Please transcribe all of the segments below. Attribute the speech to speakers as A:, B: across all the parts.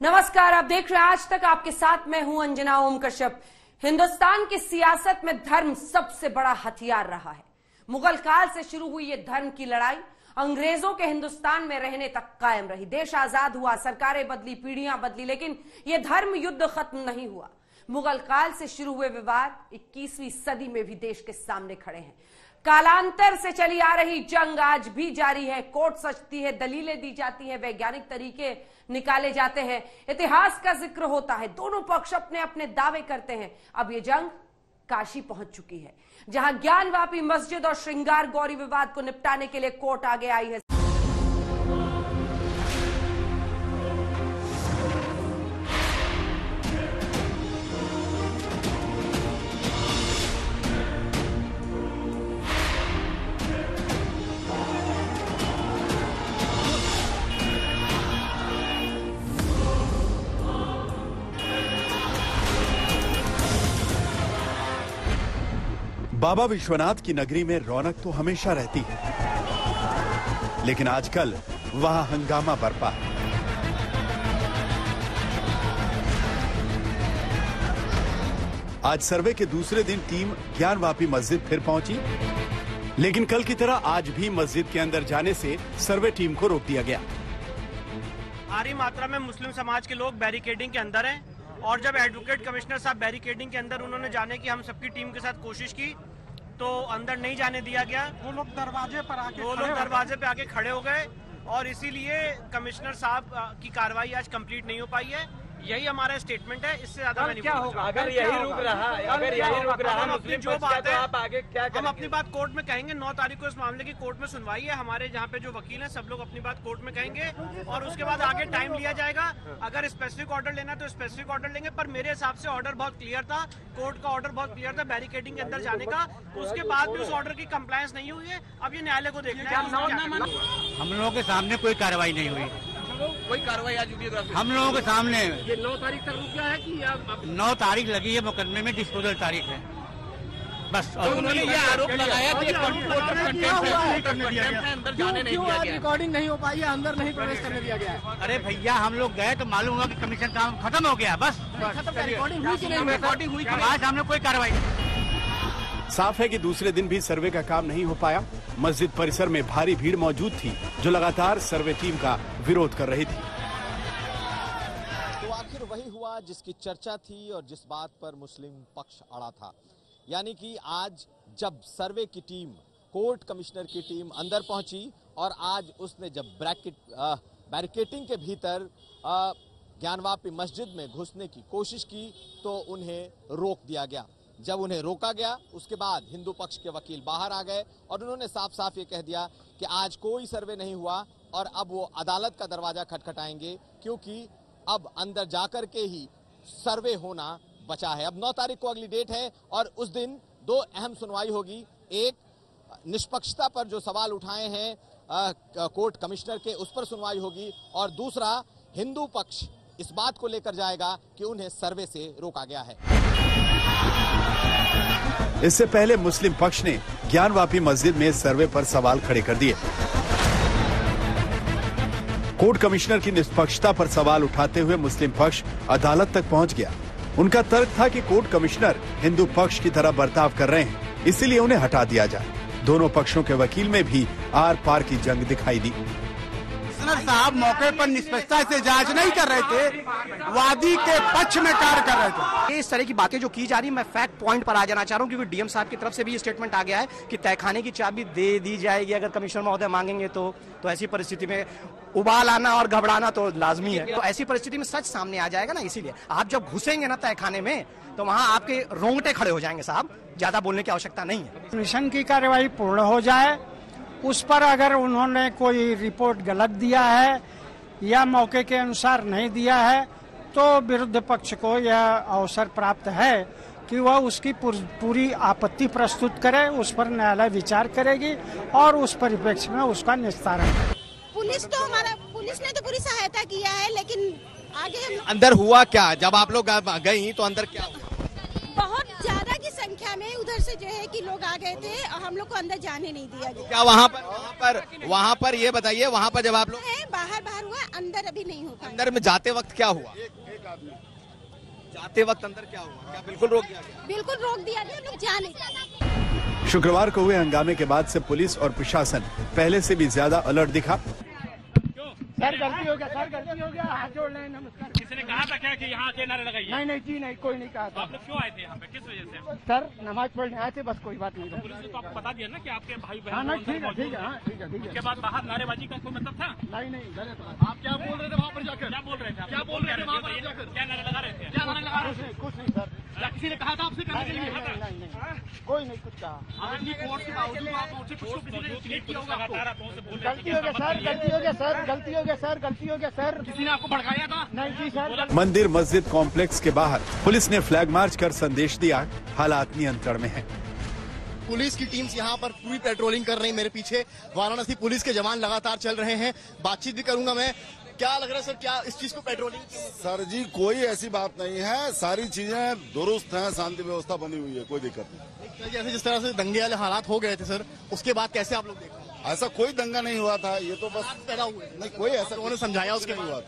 A: नमस्कार, आप देख रहे हैं आज तक। आपके साथ मैं हूं अंजना ओम कश्यप। हिंदुस्तान की सियासत में धर्म सबसे बड़ा हथियार रहा है। मुगल काल से शुरू हुई ये धर्म की लड़ाई अंग्रेजों के हिंदुस्तान में रहने तक कायम रही। देश आजाद हुआ, सरकारें बदली, पीढ़ियां बदली, लेकिन यह धर्म युद्ध खत्म नहीं हुआ। मुगल काल से शुरू हुए विवाद 21वीं सदी में भी देश के सामने खड़े हैं। कालांतर से चली आ रही जंग आज भी जारी है। कोर्ट सजती है, दलीलें दी जाती हैं, वैज्ञानिक तरीके निकाले जाते हैं, इतिहास का जिक्र होता है, दोनों पक्ष अपने अपने दावे करते हैं। अब ये जंग काशी पहुंच चुकी है, जहां ज्ञानवापी मस्जिद और श्रृंगार गौरी विवाद को निपटाने के लिए कोर्ट आगे आई है।
B: बाबा विश्वनाथ की नगरी में रौनक तो हमेशा रहती है, लेकिन आजकल वहां हंगामा बरपा है। आज सर्वे के दूसरे दिन टीम ज्ञानवापी मस्जिद फिर पहुंची, लेकिन कल की तरह आज भी मस्जिद के अंदर जाने से सर्वे टीम को रोक दिया गया।
C: भारी मात्रा में मुस्लिम समाज के लोग बैरिकेडिंग के अंदर हैं, और जब एडवोकेट कमिश्नर साहब बैरिकेडिंग के अंदर उन्होंने जाने की हम सबकी टीम के साथ कोशिश की तो अंदर नहीं जाने दिया गया। वो लोग दरवाजे पे आके खड़े हो गए, और इसीलिए कमिश्नर साहब की कार्रवाई आज कंप्लीट नहीं हो पाई है। यही हमारा स्टेटमेंट है, इससे ज्यादा मैं नहीं
D: क्या होगा अगर यही रुक रहा मुस्लिम
C: जो बात है
D: आप आगे क्या
C: हम अपनी बात कोर्ट में कहेंगे। 9 तारीख को इस मामले की कोर्ट में सुनवाई है। हमारे जहाँ पे जो वकील हैं सब लोग अपनी बात कोर्ट में कहेंगे, और उसके बाद आगे टाइम लिया जाएगा। अगर स्पेसिफिक ऑर्डर लेना तो स्पेसिफिक ऑर्डर लेंगे, पर मेरे हिसाब से ऑर्डर बहुत क्लियर था, कोर्ट का ऑर्डर बहुत क्लियर था बैरिकेडिंग के अंदर जाने का। उसके बाद भी उस ऑर्डर की कंप्लायंस नहीं हुई है। अब ये न्यायालय को देखना है।
E: हम लोगों के सामने कोई कार्रवाई नहीं हुई,
D: कोई कार्रवाई आज वीडियोग्राफी
E: हम लोगों के सामने।
D: ये 9 तारीख तक रुक गया है कि
E: 9 तारीख लगी है मुकदमे में, डिस्पोजल तारीख है बस।
D: तो उन्होंने ये आरोप लगाया कि अंदर जाने नहीं दिया गया,
F: रिकॉर्डिंग नहीं हो पाई है, अंदर नहीं प्रवेश करने दिया गया है।
E: अरे भैया, हम लोग गए तो मालूम हुआ कि कमीशन काम खत्म हो गया, बस।
F: रिकॉर्डिंग हुई कि नहीं?
D: रिकॉर्डिंग हुई।
E: हमारे सामने कोई कार्रवाई नहीं।
B: साफ है कि दूसरे दिन भी सर्वे का काम नहीं हो पाया। मस्जिद परिसर में भारी भीड़ मौजूद थी, जो लगातार सर्वे टीम का विरोध कर रही थी।
G: तो आखिर वही हुआ जिसकी चर्चा थी और जिस बात पर मुस्लिम पक्ष अड़ा था, यानी कि आज जब सर्वे की टीम, कोर्ट कमिश्नर की टीम अंदर पहुंची और आज उसने जब बैरिकेटिंग के भीतर ज्ञानवापी मस्जिद में घुसने की कोशिश की तो उन्हें रोक दिया गया। जब उन्हें रोका गया उसके बाद हिंदू पक्ष के वकील बाहर आ गए और उन्होंने साफ साफ ये कह दिया कि आज कोई सर्वे नहीं हुआ और अब वो अदालत का दरवाजा खटखटाएंगे, क्योंकि अब अंदर जाकर के ही सर्वे होना बचा है। अब 9 तारीख को अगली डेट है और उस दिन 2 अहम सुनवाई होगी। एक, निष्पक्षता पर जो सवाल उठाए हैं कोर्ट कमिश्नर के, उस पर सुनवाई होगी, और दूसरा, हिंदू पक्ष इस बात को लेकर जाएगा कि उन्हें सर्वे से रोका गया है।
B: इससे पहले मुस्लिम पक्ष ने ज्ञानवापी मस्जिद में सर्वे पर सवाल खड़े कर दिए। कोर्ट कमिश्नर की निष्पक्षता पर सवाल उठाते हुए मुस्लिम पक्ष अदालत तक पहुंच गया। उनका तर्क था कि कोर्ट कमिश्नर हिंदू पक्ष की तरह बर्ताव कर रहे हैं, इसीलिए उन्हें हटा दिया जाए। दोनों पक्षों के वकील में भी आर पार की जंग दिखाई दी।
E: साहब मौके पर निष्पक्षता से जांच नहीं कर रहे थे, वादी के पक्ष में कार्य कर रहे थे।
F: इस तरह की बातें जो की जा रही, मैं फैक्ट पॉइंट पर आ जाना चाह रहा हूं, क्योंकि डीएम साहब की तरफ से भी ये स्टेटमेंट आ गया है कि तहखाने की चाबी दे दी जाएगी अगर कमिश्नर महोदय मांगेंगे तो ऐसी परिस्थिति में उबाल आना और घबराना तो लाजमी है। तो ऐसी परिस्थिति में सच सामने आ जाएगा ना, इसीलिए आप जब घुसेंगे ना तहखाने में तो वहाँ आपके रोंगटे खड़े हो जाएंगे। साहब, ज्यादा बोलने की आवश्यकता नहीं है।
H: कमीशन की कार्रवाई पूर्ण हो जाए, उस पर अगर उन्होंने कोई रिपोर्ट गलत दिया है या मौके के अनुसार नहीं दिया है तो विरुद्ध पक्ष को यह अवसर प्राप्त है कि वह उसकी पूरी आपत्ति प्रस्तुत करे, उस पर न्यायालय विचार करेगी और उस परिप्रेक्ष्य में उसका निस्तारण।
I: पुलिस ने तो पूरी सहायता किया है, लेकिन आगे हम
G: अंदर हुआ क्या? जब आप लोग गई तो अंदर क्या हुआ?
I: बहुत ज्यादा की संख्या में उधर से जो है कि लोग आ गए थे और हम लोग को अंदर जाने नहीं दिया गया।
G: क्या वहाँ पर ये बताइए, वहाँ पर जब आप लोग
I: बाहर हुआ, अंदर कभी नहीं हो पाया।
G: अंदर में जाते वक्त क्या हुआ? जाते वक्त अंदर क्या हुआ? क्या बिल्कुल रोक दिया गया?
I: बिल्कुल रोक दिया गया, लोग जा नहीं सकते।
B: शुक्रवार को हुए हंगामे के बाद से पुलिस और प्रशासन पहले से भी ज्यादा अलर्ट दिखा।
H: सर गलती हो गया, सर गलती हो गया, हाथ जोड़ लें, नमस्कार।
D: किसी ने कहा था क्या कि यहाँ के नारे लगाइए?
H: नहीं जी नहीं, कोई नहीं कहा था।
D: आप लोग क्यों आए थे यहाँ पे, किस वजह से?
H: सर नमाज पढ़ने आए थे, बस कोई बात नहीं।
D: पुलिस ने तो आपको बता दिया ना कि आपके भाई बहन
H: हाँ ठीक है ठीक है, हाँ ठीक है ठीक है।
D: उसके बाद बाहर नारेबाजी का कोई मतलब था?
H: नहीं गलत बात।
D: आप क्या बोल रहे थे वहाँ पर जाकर? क्या बोल रहे थे? क्या बोल रहे थे वहाँ पर जाकर? क्या नारे लगा रहे थे? क्या नारे लगा रहे थे?
H: कुछ नहीं सर,
D: क्या किसी ने कहा था आपसे करने के लिए?
H: नहीं कोई नहीं कुछ कहा।
D: आप इतनी कोर्ट के बावजूद आप पहुंचे, कुछ तो किसी ने एक्सप्लेन किया होगा आपको।
H: गलती हो गया सर, गलती हो गया सर, गलती हो गया सर, गलती हो गया सर।
D: किसी ने आपको भड़काया था?
H: नहीं जी सर।
B: मंदिर मस्जिद कॉम्प्लेक्स के बाहर पुलिस ने फ्लैग मार्च कर संदेश दिया, हालात नियंत्रण में है।
J: पुलिस की टीम्स यहाँ पर पूरी पेट्रोलिंग कर रही है। मेरे पीछे वाराणसी पुलिस के जवान लगातार चल रहे हैं। बातचीत भी करूंगा मैं। क्या लग रहा है सर, क्या इस चीज को पेट्रोलिंग?
K: सर जी कोई ऐसी बात नहीं है, सारी चीजें दुरुस्त हैं, शांति व्यवस्था बनी हुई है, कोई दिक्कत नहीं।
J: जैसे जिस तरह से दंगे वाले हालात हो गए थे सर, उसके बाद कैसे आप लोग देख रहे हैं?
K: ऐसा कोई दंगा नहीं हुआ था, ये तो बस
J: पैदा हुए
K: नहीं, कोई ऐसा
J: उन्होंने समझाया उसके
K: नहीं हुआ,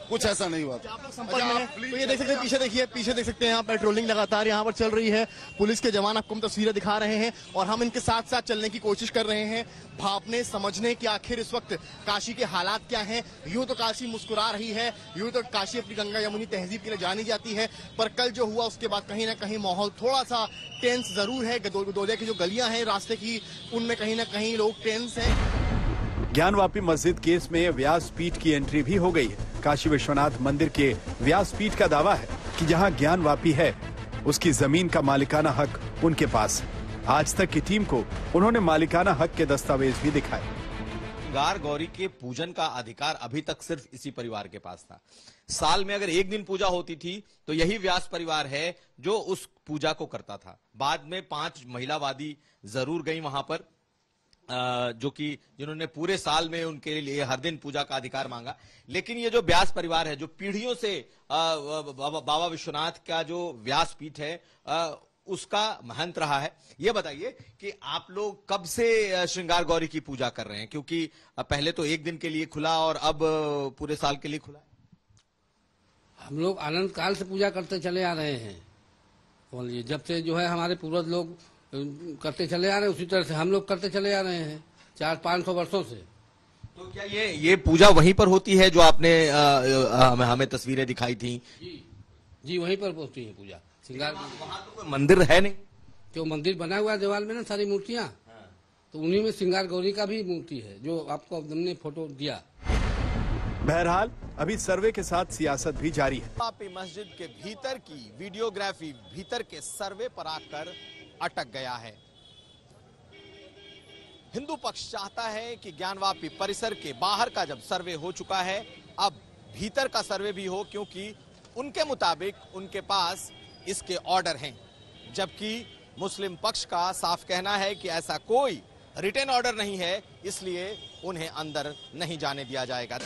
K: कुछ ऐसा नहीं हुआ।
J: आप लोग संपर्क में हैं? तो ये देख सकते हैं, पीछे देखिए, पीछे देख सकते हैं यहाँ पेट्रोलिंग लगातार यहाँ पर चल रही है। पुलिस के जवान आपको हम तस्वीरें दिखा रहे हैं और हम इनके साथ साथ चलने की कोशिश कर रहे हैं, भापने समझने कि आखिर इस वक्त काशी के हालात क्या हैं। यूं तो काशी मुस्कुरा रही है, यूं तो काशी अपनी गंगा यमुनी तहजीब के लिए जानी जाती है, पर कल जो हुआ उसके बाद कहीं ना कहीं माहौल थोड़ा सा टेंस जरूर है। दोदे की जो गलियां हैं रास्ते की, उनमें कहीं ना कहीं लोग टेंस हैं।
B: ज्ञानवापी मस्जिद केस में व्यासपीठ की एंट्री भी हो गई है। काशी विश्वनाथ मंदिर के व्यासपीठ का दावा है कि जहां ज्ञानवापी है उसकी जमीन का मालिकाना हक उनके पास है। आज तक की टीम को उन्होंने मालिकाना हक के दस्तावेज भी दिखाए।
G: श्रृंगार गौरी के पूजन का अधिकार अभी तक सिर्फ इसी परिवार के पास था। साल में अगर एक दिन पूजा होती थी तो यही व्यास परिवार है जो उस पूजा को करता था। बाद में 5 महिलावादी जरूर गई वहां पर, जो कि जिन्होंने पूरे साल में उनके लिए हर दिन पूजा का अधिकार मांगा। लेकिन ये जो व्यास परिवार है, जो पीढ़ियों से बाबा विश्वनाथ का जो व्यास पीठ है उसका महंत रहा है। ये बताइए कि आप लोग कब से श्रृंगार गौरी की पूजा कर रहे हैं, क्योंकि पहले तो एक दिन के लिए खुला और अब पूरे साल के लिए खुला है?
L: हम लोग अनंत काल से पूजा करते चले आ रहे हैं। बोलिए, जब से जो है हमारे पूर्वज लोग करते चले आ रहे हैं, उसी तरह से हम लोग करते चले आ रहे हैं 400-500 वर्षों से।
G: तो क्या ये पूजा वहीं पर होती है जो आपने हमें तस्वीरें दिखाई थी?
L: जी वहीं पर होती है पूजा। श्रृंगार
G: वहां तो कोई मंदिर है नहीं?
L: जो मंदिर बना हुआ है दीवार में ना, सारी मूर्तियां, तो उन्हीं में श्रृंगार गौरी का भी मूर्ति है जो आपको हमने फोटो दिया।
B: बहरहाल अभी सर्वे के साथ सियासत भी जारी है।
G: ज्ञानवापी मस्जिद के भीतर की वीडियोग्राफी भीतर के सर्वे पर आकर अटक गया है। हिंदू पक्ष चाहता है कि ज्ञानवापी परिसर के बाहर का जब सर्वे हो चुका है, अब भीतर का सर्वे भी हो, क्योंकि उनके मुताबिक उनके पास इसके ऑर्डर हैं। जबकि मुस्लिम पक्ष का साफ कहना है कि ऐसा कोई रिटन ऑर्डर नहीं है, इसलिए उन्हें अंदर नहीं जाने दिया जाएगा।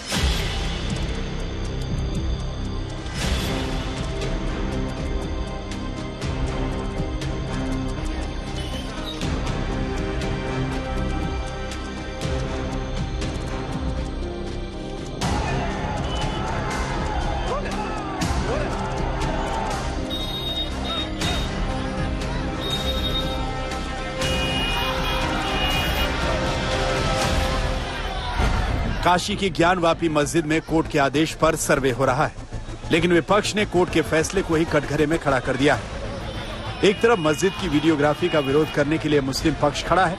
B: काशी की ज्ञानवापी मस्जिद में कोर्ट के आदेश पर सर्वे हो रहा है, लेकिन विपक्ष ने कोर्ट के फैसले को ही कटघरे में खड़ा कर दिया है। एक तरफ मस्जिद की वीडियोग्राफी का विरोध करने के लिए मुस्लिम पक्ष खड़ा है।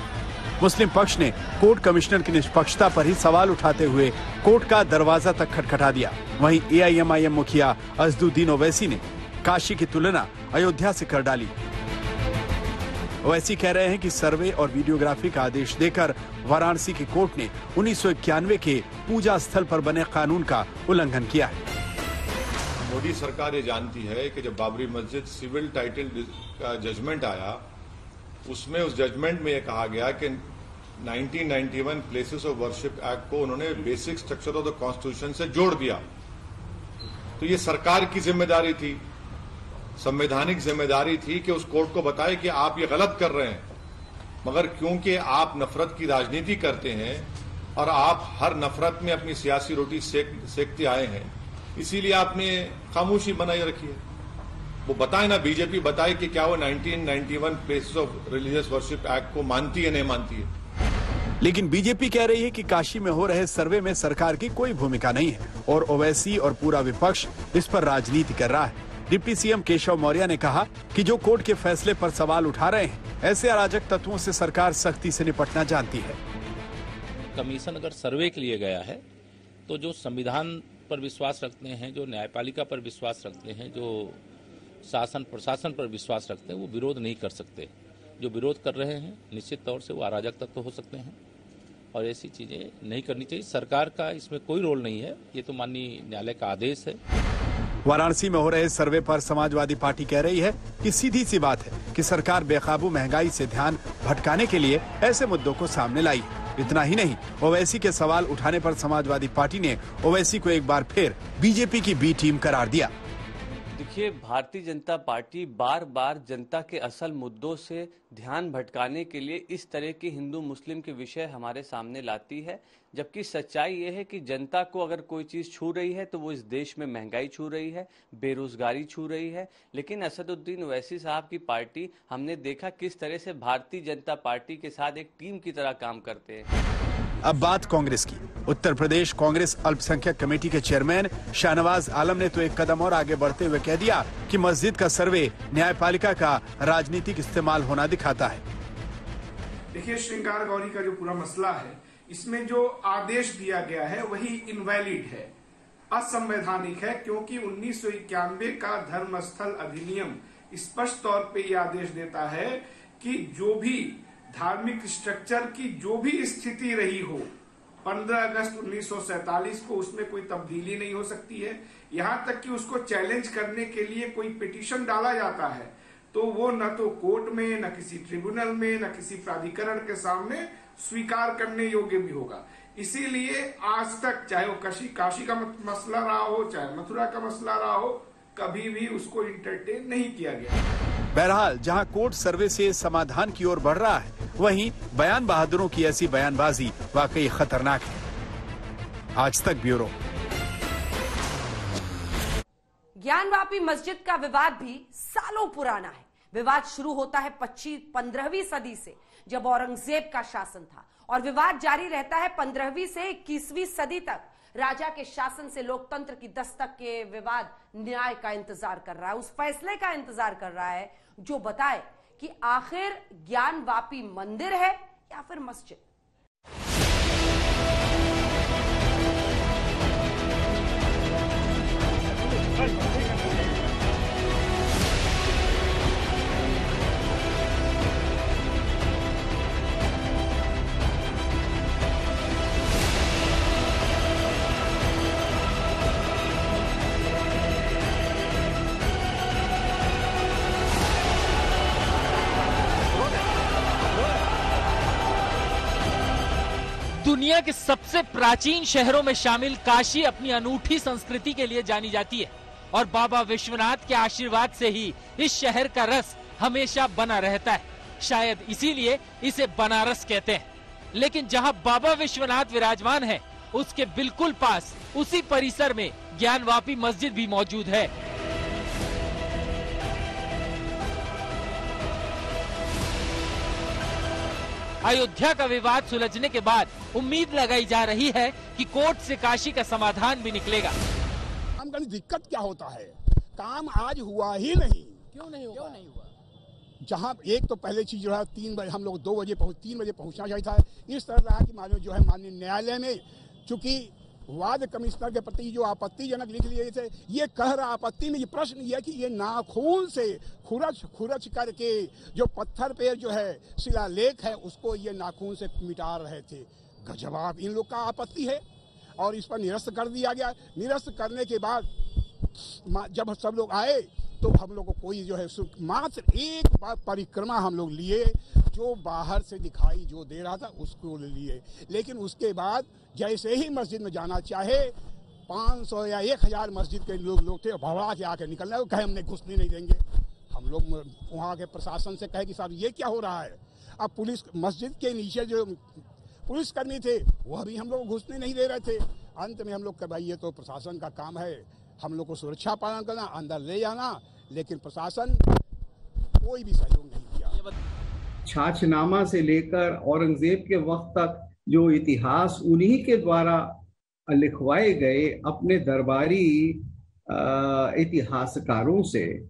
B: मुस्लिम पक्ष ने कोर्ट कमिश्नर की निष्पक्षता पर ही सवाल उठाते हुए कोर्ट का दरवाजा तक खटखटा दिया। वहीं AIMIM मुखिया अजदुद्दीन ओवैसी ने काशी की तुलना अयोध्या से कर डाली। ओवैसी कह रहे हैं कि सर्वे और वीडियोग्राफी का आदेश देकर वाराणसी की कोर्ट ने 1991 के पूजा स्थल पर बने कानून का उल्लंघन किया है।
M: मोदी सरकार ये जानती है कि जब बाबरी मस्जिद सिविल टाइटल का जजमेंट आया, उसमें उस जजमेंट में यह कहा गया कि 1991 प्लेसेस ऑफ वर्शिप एक्ट को उन्होंने basic structure of the constitution से जोड़ दिया। तो ये सरकार की जिम्मेदारी थी, संवैधानिक जिम्मेदारी थी कि उस कोर्ट को बताए कि आप ये गलत कर रहे हैं। मगर क्योंकि आप नफरत की राजनीति करते हैं, और आप हर नफरत में अपनी सियासी रोटी सेकते आए हैं, इसीलिए आपने खामोशी बनाए रखी है। वो बताए ना, बीजेपी बताए कि क्या वो 1991 places of religious worship act को मानती है, नहीं मानती है।
B: लेकिन बीजेपी कह रही है कि काशी में हो रहे सर्वे में सरकार की कोई भूमिका नहीं है और ओवैसी और पूरा विपक्ष इस पर राजनीति कर रहा है। डिप्टी सीएम केशव मौर्य ने कहा कि जो कोर्ट के फैसले पर सवाल उठा रहे हैं, ऐसे अराजक तत्वों से सरकार सख्ती से निपटना जानती है।
N: कमीशन अगर सर्वे के लिए गया है तो जो संविधान पर विश्वास रखते हैं, जो न्यायपालिका पर विश्वास रखते हैं, जो शासन प्रशासन पर विश्वास रखते हैं, वो विरोध नहीं कर सकते। जो विरोध कर रहे हैं निश्चित तौर से वो अराजक तत्व हो सकते हैं और ऐसी चीजें नहीं करनी चाहिए। सरकार का इसमें कोई रोल नहीं है, ये तो माननीय न्यायालय का आदेश है।
B: वाराणसी में हो रहे सर्वे पर समाजवादी पार्टी कह रही है कि सीधी सी बात है कि सरकार बेकाबू महंगाई से ध्यान भटकाने के लिए ऐसे मुद्दों को सामने लाई है। इतना ही नहीं, ओवैसी के सवाल उठाने पर समाजवादी पार्टी ने ओवैसी को एक बार फिर बीजेपी की बी टीम करार दिया।
O: देखिए, भारतीय जनता पार्टी बार बार जनता के असल मुद्दों से ध्यान भटकाने के लिए इस तरह के हिंदू मुस्लिम के विषय हमारे सामने लाती है, जबकि सच्चाई ये है कि जनता को अगर कोई चीज़ छू रही है तो वो इस देश में महंगाई छू रही है, बेरोजगारी छू रही है। लेकिन असदुद्दीन ओवैसी साहब की पार्टी, हमने देखा किस तरह से भारतीय जनता पार्टी के साथ एक टीम की तरह काम करते हैं।
B: अब बात कांग्रेस की। उत्तर प्रदेश कांग्रेस अल्पसंख्यक कमेटी के चेयरमैन शाहनवाज आलम ने तो एक कदम और आगे बढ़ते हुए कह दिया कि मस्जिद का सर्वे न्यायपालिका का राजनीतिक इस्तेमाल होना दिखाता है।
P: देखिए, श्रृंगार गौरी का जो पूरा मसला है, इसमें जो आदेश दिया गया है वही इनवैलिड है, असंवैधानिक है, क्योंकि 1991 का धर्मस्थल अधिनियम स्पष्ट तौर पे ये आदेश देता है कि जो भी धार्मिक स्ट्रक्चर की जो भी स्थिति रही हो 15 अगस्त 1947 को उसमें कोई तब्दीली नहीं हो सकती है। यहां तक कि उसको चैलेंज करने के लिए कोई पिटीशन डाला जाता है तो वो न तो कोर्ट में, न किसी ट्रिब्यूनल में, न किसी प्राधिकरण के सामने स्वीकार करने योग्य भी होगा। इसीलिए आज तक चाहे वो काशी का मसला रहा हो, चाहे मथुरा का मसला रहा हो, कभी भी उसको इंटरटेन नहीं किया गया।
B: बहरहाल, जहां कोर्ट सर्वे से समाधान की ओर बढ़ रहा है, वहीं बयान बहादुरों की ऐसी बयानबाजी वाकई खतरनाक है। आज तक ब्यूरो।
A: ज्ञानवापी मस्जिद का विवाद भी सालों पुराना है। विवाद शुरू होता है 15वीं सदी से, जब औरंगजेब का शासन था, और विवाद जारी रहता है 15वीं से 21वीं सदी तक। राजा के शासन से लोकतंत्र की दस्तक के विवाद न्याय का इंतजार कर रहा है, उस फैसले का इंतजार कर रहा है जो बताए कि आखिर ज्ञानवापी मंदिर है या फिर मस्जिद।
Q: दुनिया के सबसे प्राचीन शहरों में शामिल काशी अपनी अनूठी संस्कृति के लिए जानी जाती है और बाबा विश्वनाथ के आशीर्वाद से ही इस शहर का रस हमेशा बना रहता है। शायद इसीलिए इसे बनारस कहते हैं। लेकिन जहां बाबा विश्वनाथ विराजमान है, उसके बिल्कुल पास उसी परिसर में ज्ञानवापी मस्जिद भी मौजूद है। अयोध्या का विवाद सुलझने के बाद उम्मीद लगाई जा रही है कि कोर्ट से काशी का समाधान भी निकलेगा।
R: काम करने दिक्कत क्या होता है, काम आज हुआ ही नहीं। क्यों नहीं हुआ? जहां एक तो पहले चीज जो है 3 बजे, हम लोग 3 बजे पहुंचना चाहिए था। इस तरह रहा कि मालूम जो है माननीय न्यायालय में, चूंकि वाद कमिश्नर के प्रति जो आपत्तिजनक लिख लिए थे, ये कह रहा आपत्ति में ये प्रश्न ये कि ये नाखून से खुरच करके जो पत्थर पे जो है शिलालेख है उसको ये नाखून से मिटा रहे थे। जवाब इन लोग का आपत्ति है और इस पर निरस्त कर दिया गया। निरस्त करने के बाद जब सब लोग आए तो हम लोग को कोई जो है मात्र एक बार परिक्रमा हम लोग लिए, जो बाहर से दिखाई जो दे रहा था उसको लिए। लेकिन उसके बाद जैसे ही मस्जिद में जाना चाहे 500 या 1000 मस्जिद के लोग थे, भवड़ा के आके निकलना, कहे हमने घुसने नहीं देंगे। हम लोग वहाँ के प्रशासन से कहे कि साहब ये क्या हो रहा है। अब पुलिस मस्जिद के नीचे जो पुलिसकर्मी थे वह भी हम लोग को घुसने नहीं दे रहे थे। अंत में हम लोग करवाइए तो प्रशासन का काम है, हम लोग को सुरक्षा पालन करना, अंदर ले जाना, लेकिन प्रशासन कोई भी सहयोग नहीं किया।
S: छाछनामा से लेकर औरंगजेब के वक्त तक जो इतिहास उन्हीं के द्वारा लिखवाए गए अपने दरबारी इतिहासकारों से,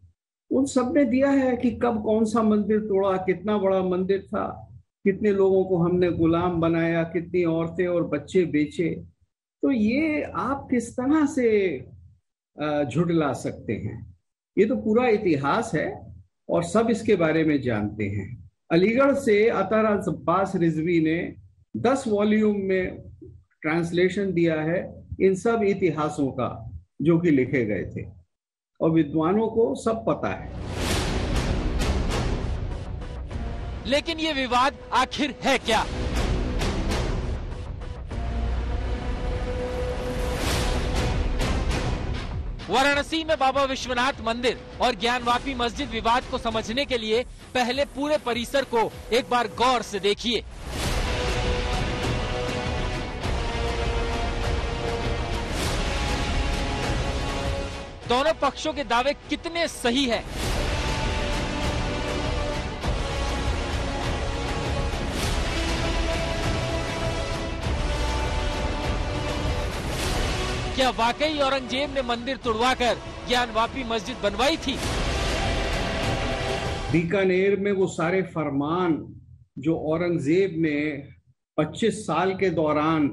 S: उन सब ने दिया है कि कब कौन सा मंदिर तोड़ा, कितना बड़ा मंदिर था, कितने लोगों को हमने गुलाम बनाया, कितनी औरतें और बच्चे बेचे। तो ये आप किस तरह से झुठला सकते हैं? ये तो पूरा इतिहास है और सब इसके बारे में जानते हैं। अलीगढ़ से अतर अब्बास रिजवी ने 10 वॉल्यूम में ट्रांसलेशन दिया है इन सब इतिहासों का जो कि लिखे गए थे, और विद्वानों को सब पता है।
Q: लेकिन ये विवाद आखिर है क्या? वाराणसी में बाबा विश्वनाथ मंदिर और ज्ञानवापी मस्जिद विवाद को समझने के लिए पहले पूरे परिसर को एक बार गौर से देखिए। दोनों पक्षों के दावे कितने सही है। क्या वाकई औरंगजेब ने मंदिर तुड़वाकर ज्ञानवापी मस्जिद बनवाई थी?
S: बीकानेर में वो सारे फरमान जो औरंगजेब ने 25 साल के दौरान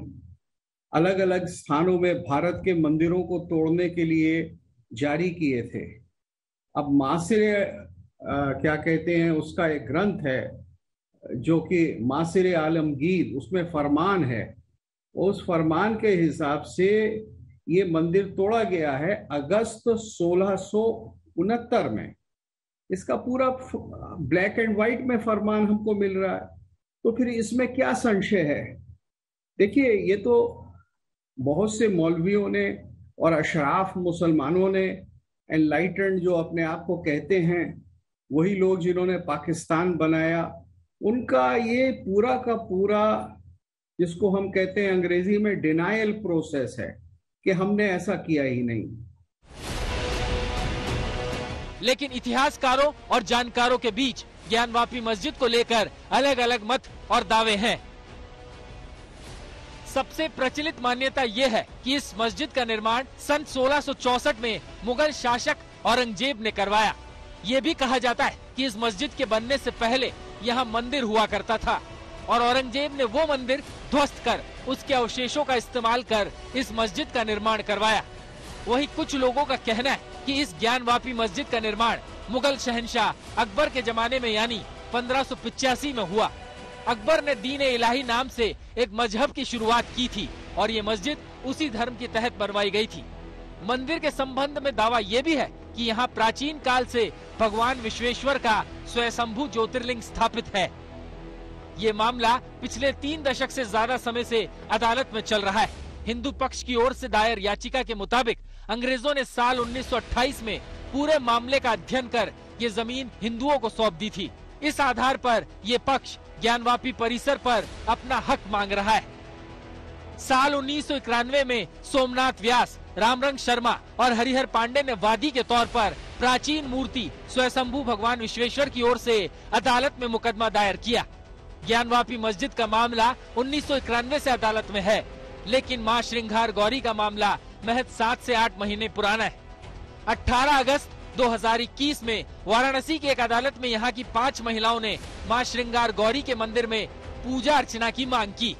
S: अलग अलग स्थानों में भारत के मंदिरों को तोड़ने के लिए जारी किए थे, अब मासिरे क्या कहते हैं, उसका एक ग्रंथ है जो कि मासिरे आलमगीर, उसमें फरमान है। उस फरमान के हिसाब से ये मंदिर तोड़ा गया है अगस्त 1669 में। इसका पूरा ब्लैक एंड व्हाइट में फरमान हमको मिल रहा है, तो फिर इसमें क्या संशय है? देखिए, ये तो बहुत से मौलवियों ने और अशराफ मुसलमानों ने, एनलाइटेंड जो अपने आप को कहते हैं, वही लोग जिन्होंने पाकिस्तान बनाया, उनका ये पूरा का पूरा, जिसको हम कहते हैं अंग्रेजी में डिनायल प्रोसेस है कि हमने ऐसा किया ही नहीं।
Q: लेकिन इतिहासकारों और जानकारों के बीच ज्ञानवापी मस्जिद को लेकर अलग अलग मत और दावे हैं। सबसे प्रचलित मान्यता यह है कि इस मस्जिद का निर्माण सन 1664 में मुगल शासक औरंगजेब ने करवाया। ये भी कहा जाता है कि इस मस्जिद के बनने से पहले यहाँ मंदिर हुआ करता था और औरंगजेब ने वो मंदिर ध्वस्त कर उसके अवशेषों का इस्तेमाल कर इस मस्जिद का निर्माण करवाया। वहीं कुछ लोगों का कहना है कि इस ज्ञानवापी मस्जिद का निर्माण मुगल शहंशाह अकबर के जमाने में यानी 1585 में हुआ। अकबर ने दीन इलाही नाम से एक मजहब की शुरुआत की थी और ये मस्जिद उसी धर्म के तहत बनवाई गई थी। मंदिर के संबंध में दावा ये भी है कि यहाँ प्राचीन काल से भगवान विश्वेश्वर का स्वयंभू ज्योतिर्लिंग स्थापित है। ये मामला पिछले 3 दशक से ज्यादा समय से अदालत में चल रहा है। हिंदू पक्ष की ओर से दायर याचिका के मुताबिक अंग्रेजों ने साल 1928 में पूरे मामले का अध्ययन कर ये जमीन हिंदुओं को सौंप दी थी। इस आधार पर ये पक्ष ज्ञानवापी परिसर पर अपना हक मांग रहा है। साल 1991 में सोमनाथ व्यास, रामरंग शर्मा और हरिहर पांडे ने वादी के तौर पर प्राचीन मूर्ति स्वयंभू भगवान विश्वेश्वर की ओर से अदालत में मुकदमा दायर किया। ज्ञानवापी मस्जिद का मामला 1991 से अदालत में है, लेकिन मां श्रृंगार गौरी का मामला महज 7 से 8 महीने पुराना है। 18 अगस्त 2021 में वाराणसी की एक अदालत में यहाँ की 5 महिलाओं ने मां श्रृंगार गौरी के मंदिर में पूजा अर्चना की मांग की।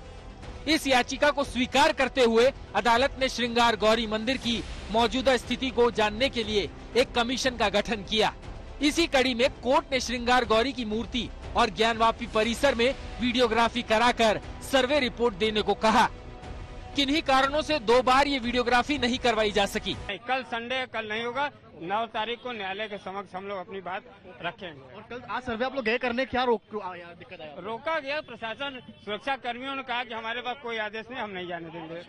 Q: इस याचिका को स्वीकार करते हुए अदालत ने श्रृंगार गौरी मंदिर की मौजूदा स्थिति को जानने के लिए एक कमीशन का गठन किया। इसी कड़ी में कोर्ट ने श्रृंगार गौरी की मूर्ति और ज्ञानवापी परिसर में वीडियोग्राफी कराकर सर्वे रिपोर्ट देने को कहा। किन्हीं कारणों से 2 बार ये वीडियोग्राफी नहीं करवाई जा सकी।
T: कल संडे, कल नहीं होगा। 9 तारीख को न्यायालय के समक्ष हम लोग अपनी बात रखेंगे।
J: और कल आज सर्वे आप लोग गए करने, क्या दिक्कत आया?
T: रोका गया। प्रशासन, सुरक्षा कर्मियों ने कहा कि हमारे पास कोई आदेश नहीं, हम नहीं जाने देंगे।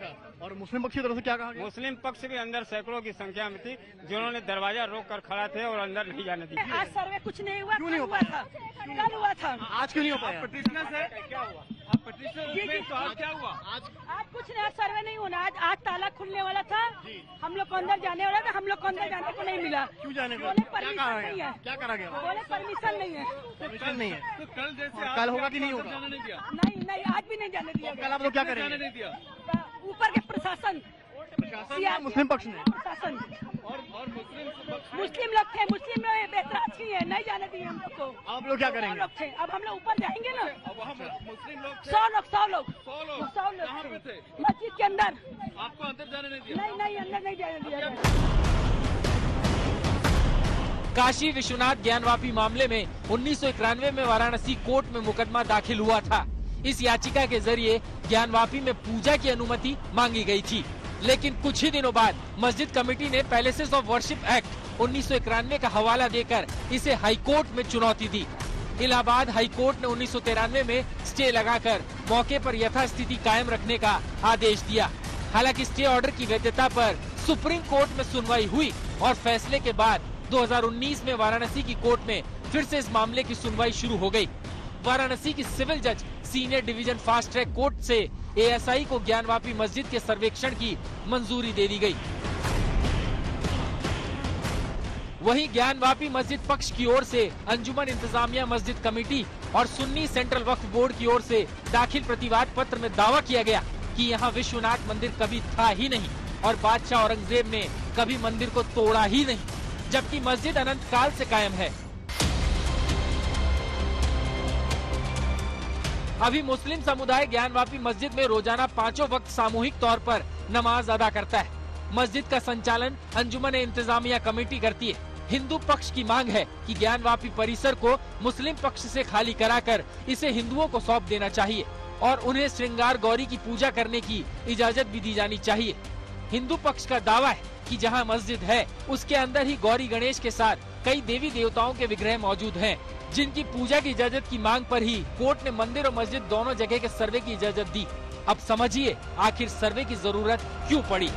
J: और मुस्लिम पक्ष की तरफ से क्या कहा गया?
T: मुस्लिम पक्ष भी अंदर सैकड़ों की संख्या में थी, जिन्होंने दरवाजा रोक कर खड़ा थे और अंदर नहीं जाने दिया।
I: आज सर्वे कुछ नहीं हुआ।
J: क्यों नहीं हो पाया?
I: कल हुआ था।
J: आज क्यों नहीं हो पाया?
T: पिटिशनर से क्या हुआ?
I: ये
D: तो आज क्या हुआ?
I: आज कुछ नहीं, सर्वे नहीं होना। आज ताला खुलने वाला था, हम लोग को अंदर जाने वाला था, हम लोग को अंदर जाने को नहीं मिला।
D: क्यों जाने को?
I: परमिशन नहीं है।
D: क्या करा गया?
I: बोले परमिशन नहीं है।
D: परमिशन नहीं है तो कल जैसे
J: कल होगा कि नहीं होगा?
D: जाने नहीं दिया?
I: नहीं, आज भी नहीं जाने दिया।
J: कल आप लोग क्या करेंगे?
D: जाने नहीं दिया।
I: ऊपर के प्रशासन
J: मुस्लिम पक्ष ने
I: प्रशासन
D: और
I: मुस्लिम लोग थे, मुस्लिम लोग बेहतर अच्छी है, नहीं जाने दिए हम लोग को।
J: आप लोग क्या करेंगे?
I: अब हम लोग ऊपर जाएंगे ना।
D: अब वहाँ मुस्लिम लोग
I: 100 लोग
D: कहाँ पे थे?
I: मस्जिद के अंदर।
D: आपको अंदर जाने नहीं दिया?
I: नहीं, अंदर नहीं जाने दिया।
Q: काशी विश्वनाथ ज्ञानवापी मामले में 1991 में वाराणसी कोर्ट में मुकदमा दाखिल हुआ था। इस याचिका के जरिए ज्ञानवापी में पूजा की अनुमति मांगी गई थी, लेकिन कुछ ही दिनों बाद मस्जिद कमेटी ने पैलेसेस ऑफ वर्शिप एक्ट 1991 का हवाला देकर इसे हाईकोर्ट में चुनौती दी। इलाहाबाद हाईकोर्ट ने 1993 में स्टे लगाकर मौके पर यथास्थिति कायम रखने का आदेश दिया। हालांकि स्टे ऑर्डर की वैधता पर सुप्रीम कोर्ट में सुनवाई हुई और फैसले के बाद 2019 में वाराणसी की कोर्ट में फिर से इस मामले की सुनवाई शुरू हो गई। वाराणसी की सिविल जज senior division fast track court से एएसआई को ज्ञानवापी मस्जिद के सर्वेक्षण की मंजूरी दे दी गई। वहीं ज्ञानवापी मस्जिद पक्ष की ओर से अंजुमन इंतजामिया मस्जिद कमेटी और सुन्नी सेंट्रल वक्फ बोर्ड की ओर से दाखिल प्रतिवाद पत्र में दावा किया गया कि यहां विश्वनाथ मंदिर कभी था ही नहीं और बादशाह औरंगजेब ने कभी मंदिर को तोड़ा ही नहीं, जबकि मस्जिद अनंत काल से कायम है। अभी मुस्लिम समुदाय ज्ञानवापी मस्जिद में रोजाना 5 वक्त सामूहिक तौर पर नमाज अदा करता है। मस्जिद का संचालन अंजुमन इंतजामिया कमेटी करती है। हिंदू पक्ष की मांग है कि ज्ञानवापी परिसर को मुस्लिम पक्ष से खाली कराकर इसे हिंदुओं को सौंप देना चाहिए और उन्हें श्रृंगार गौरी की पूजा करने की इजाजत भी दी जानी चाहिए। हिंदू पक्ष का दावा है कि जहां मस्जिद है उसके अंदर ही गौरी गणेश के साथ कई देवी देवताओं के विग्रह मौजूद हैं, जिनकी पूजा की इजाजत की मांग पर ही कोर्ट ने मंदिर और मस्जिद दोनों जगह के सर्वे की इजाजत दी। अब समझिए आखिर सर्वे की जरूरत क्यों पड़ी।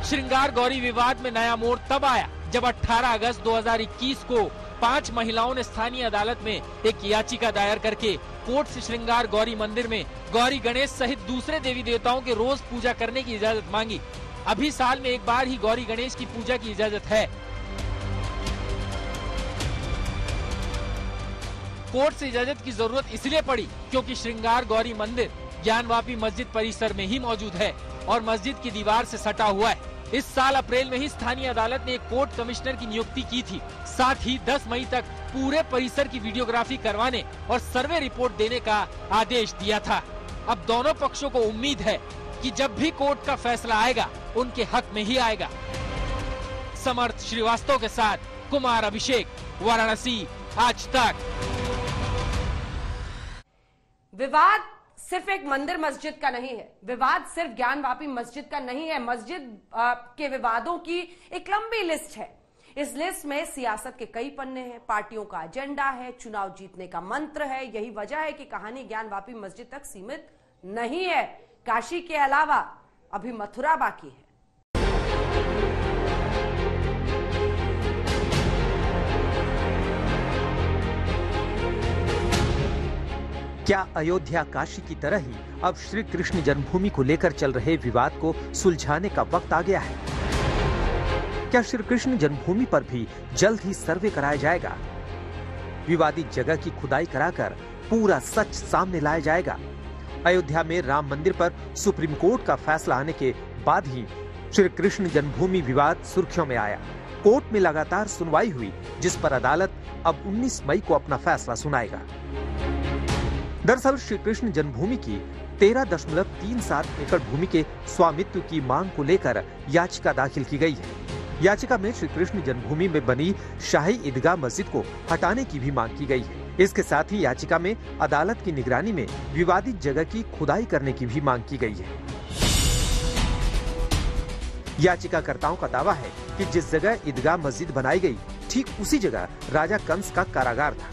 Q: श्रृंगार गौरी विवाद में नया मोड़ तब आया जब 18 अगस्त 2021 को 5 महिलाओं ने स्थानीय अदालत में एक याचिका दायर करके कोर्ट से श्रृंगार गौरी मंदिर में गौरी गणेश सहित दूसरे देवी देवताओं के रोज पूजा करने की इजाजत मांगी। अभी साल में एक बार ही गौरी गणेश की पूजा की इजाजत है। कोर्ट से इजाजत की जरूरत इसलिए पड़ी क्योंकि श्रृंगार गौरी मंदिर ज्ञानवापी मस्जिद परिसर में ही मौजूद है और मस्जिद की दीवार से सटा हुआ है। इस साल अप्रैल में ही स्थानीय अदालत ने एक कोर्ट कमिश्नर की नियुक्ति की थी। साथ ही 10 मई तक पूरे परिसर की वीडियोग्राफी करवाने और सर्वे रिपोर्ट देने का आदेश दिया था। अब दोनों पक्षों को उम्मीद है कि जब भी कोर्ट का फैसला आएगा उनके हक में ही आएगा। समर्थ श्रीवास्तव के साथ कुमार अभिषेक, वाराणसी, आज तक।
A: विवाद सिर्फ एक मंदिर मस्जिद का नहीं है, विवाद सिर्फ ज्ञानवापी मस्जिद का नहीं है। मस्जिद के विवादों की एक लंबी लिस्ट है। इस लिस्ट में सियासत के कई पन्ने हैं, पार्टियों का एजेंडा है, चुनाव जीतने का मंत्र है। यही वजह है कि कहानी ज्ञानवापी मस्जिद तक सीमित नहीं है। काशी के अलावा अभी मथुरा बाकी है।
U: क्या अयोध्या काशी की तरह ही अब श्री कृष्ण जन्मभूमि को लेकर चल रहे विवाद को सुलझाने का वक्त आ गया है? क्या श्री कृष्ण जन्मभूमि पर भी जल्द ही सर्वे कराया जाएगा? विवादित जगह की खुदाई कराकर पूरा सच सामने लाया जाएगा? अयोध्या में राम मंदिर पर सुप्रीम कोर्ट का फैसला आने के बाद ही श्री कृष्ण जन्मभूमि विवाद सुर्खियों में आया। कोर्ट में लगातार सुनवाई हुई, जिस पर अदालत अब 19 मई को अपना फैसला सुनाएगा। दरअसल श्री कृष्ण जन्मभूमि की 13.37 एकड़ भूमि के स्वामित्व की मांग को लेकर याचिका दाखिल की गई है। याचिका में श्री कृष्ण जन्मभूमि में बनी शाही ईदगाह मस्जिद को हटाने की भी मांग की गई है। इसके साथ ही याचिका में अदालत की निगरानी में विवादित जगह की खुदाई करने की भी मांग की गई है। याचिकाकर्ताओं का दावा है कि जिस जगह ईदगाह मस्जिद बनाई गई, ठीक उसी जगह राजा कंस का कारागार था,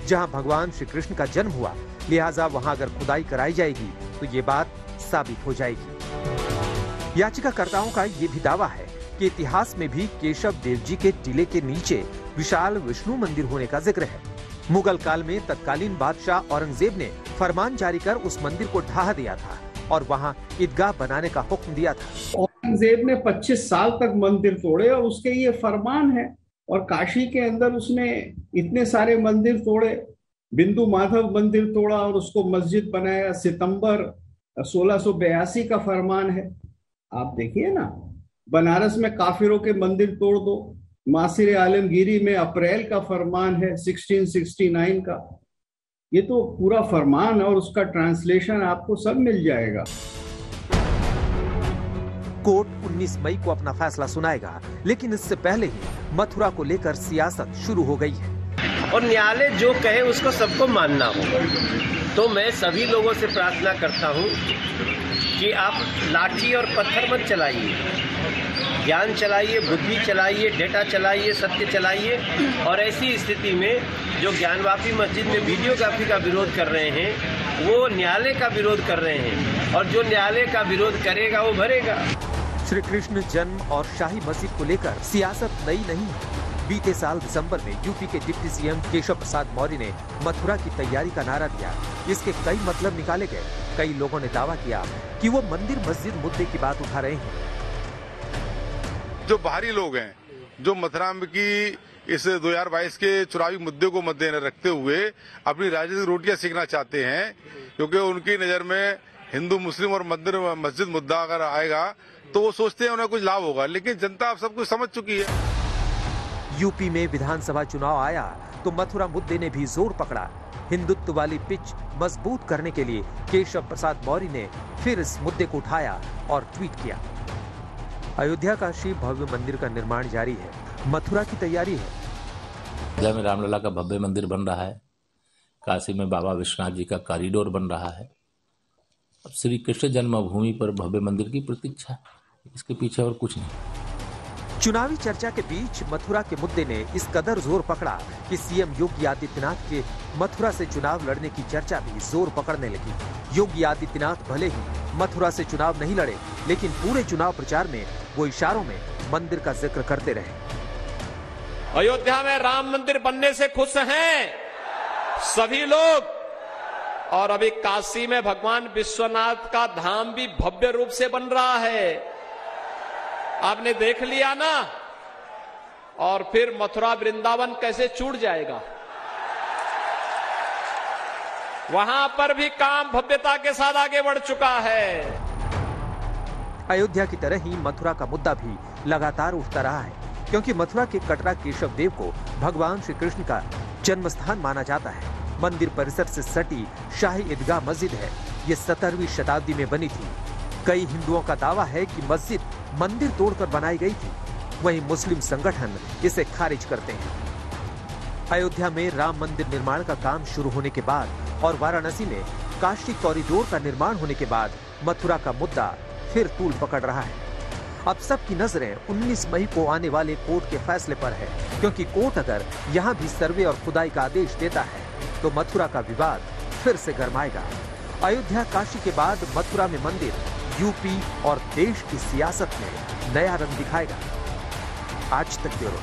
U: जहां भगवान श्री कृष्ण का जन्म हुआ। लिहाजा वहां अगर खुदाई कराई जाएगी तो ये बात साबित हो जाएगी। याचिकाकर्ताओं का ये भी दावा है कि इतिहास में भी केशव देव जी के टीले के नीचे विशाल विष्णु मंदिर होने का जिक्र है। मुगल काल में तत्कालीन बादशाह औरंगजेब ने फरमान जारी कर उस मंदिर को ढहा दिया था और वहाँ ईदगाह बनाने का हुक्म दिया था।
S: औरंगजेब ने 25 साल तक मंदिर तोड़े और उसके ये फरमान है। और काशी के अंदर उसने इतने सारे मंदिर तोड़े, बिंदु माधव मंदिर तोड़ा और उसको मस्जिद बनाया। सितंबर 1682 का फरमान है। आप देखिए ना, बनारस में काफिरों के मंदिर तोड़ दो। मासिर आलमगीरी में अप्रैल का फरमान है 1669 का। ये तो पूरा फरमान और उसका ट्रांसलेशन आपको सब मिल जाएगा।
U: कोर्ट 19 मई को अपना फैसला सुनाएगा, लेकिन इससे पहले ही मथुरा को लेकर सियासत शुरू हो गई है
C: और न्यायालय जो कहे उसको सबको मानना होगा। तो मैं सभी लोगों से प्रार्थना करता हूं कि आप लाठी और पत्थर मत चलाइए, ज्ञान चलाइए, बुद्धि चलाइए, डेटा चलाइए, सत्य चलाइए। और ऐसी स्थिति में जो ज्ञानवापी मस्जिद में वीडियोग्राफी का विरोध कर रहे हैं वो न्यायालय का विरोध कर रहे हैं, और जो न्यायालय का विरोध करेगा वो भरेगा।
U: श्री कृष्ण जन्म और शाही मस्जिद को लेकर सियासत नई नहीं है। बीते साल दिसंबर में यूपी के डिप्टी सीएम केशव प्रसाद मौर्य ने मथुरा की तैयारी का नारा दिया। इसके कई मतलब निकाले गए। कई लोगों ने दावा किया कि वो मंदिर मस्जिद मुद्दे की बात उठा रहे हैं।
K: जो बाहरी लोग हैं, जो मथुरा की इस 2022 के चुनावी मुद्दे को मद्देनजर रखते हुए अपनी राजनीतिक रोटियां सेकना चाहते हैं, क्योंकि उनकी नजर में हिंदू मुस्लिम और मंदिर मस्जिद मुद्दा अगर आएगा तो वो सोचते हैं उन्हें कुछ लाभ होगा, लेकिन जनता अब सब कुछ समझ चुकी है।
U: यूपी में विधानसभा चुनाव आया तो मथुरा मुद्दे ने भी जोर पकड़ा। हिंदुत्व वाली पिच मजबूत करने के लिए केशव प्रसाद मौर्य ने फिर इस मुद्दे को उठाया और ट्वीट किया। अयोध्या काशी भव्य मंदिर का निर्माण जारी है, मथुरा की तैयारी है।
N: अयोध्या में रामलला का भव्य मंदिर बन रहा है, काशी में बाबा विश्वनाथ जी का कॉरिडोर बन रहा है। अब श्री कृष्ण जन्मभूमि पर भव्य मंदिर की प्रतीक्षा, इसके पीछे और कुछ नहीं।
U: चुनावी चर्चा के बीच मथुरा के मुद्दे ने इस कदर जोर पकड़ा कि सीएम योगी आदित्यनाथ के मथुरा से चुनाव लड़ने की चर्चा भी जोर पकड़ने लगी। योगी आदित्यनाथ भले ही मथुरा से चुनाव नहीं लड़े, लेकिन पूरे चुनाव प्रचार में वो इशारों में मंदिर का जिक्र करते रहे।
V: अयोध्या में राम मंदिर बनने से खुश हैं सभी लोग, और अभी काशी में भगवान विश्वनाथ का धाम भी भव्य रूप से बन रहा है, आपने देख लिया ना। और फिर मथुरा वृंदावन कैसे छूट जाएगा, वहां पर भी काम भव्यता के साथ आगे बढ़ चुका है।
U: अयोध्या की तरह ही मथुरा का मुद्दा भी लगातार उठता रहा है, क्योंकि मथुरा के कटरा केशव देव को भगवान श्री कृष्ण का जन्म स्थान माना जाता है। मंदिर परिसर से सटी शाही ईदगाह मस्जिद है। ये 17वीं शताब्दी में बनी थी। कई हिंदुओं का दावा है कि मस्जिद मंदिर तोड़कर बनाई गई थी, वहीं मुस्लिम संगठन इसे खारिज करते हैं। अयोध्या में राम मंदिर निर्माण का काम शुरू होने के बाद और वाराणसी में काशी कॉरिडोर का निर्माण होने के बाद मथुरा का मुद्दा फिर तूल पकड़ रहा है। अब सबकी नजरें 19 मई को आने वाले कोर्ट के फैसले पर है, क्योंकि कोर्ट अगर यहाँ भी सर्वे और खुदाई का आदेश देता है तो मथुरा का विवाद फिर से गरमाएगा। अयोध्या काशी के बाद मथुरा में मंदिर यूपी और देश की सियासत में नया रंग दिखाएगा। आज तक ब्यूरो।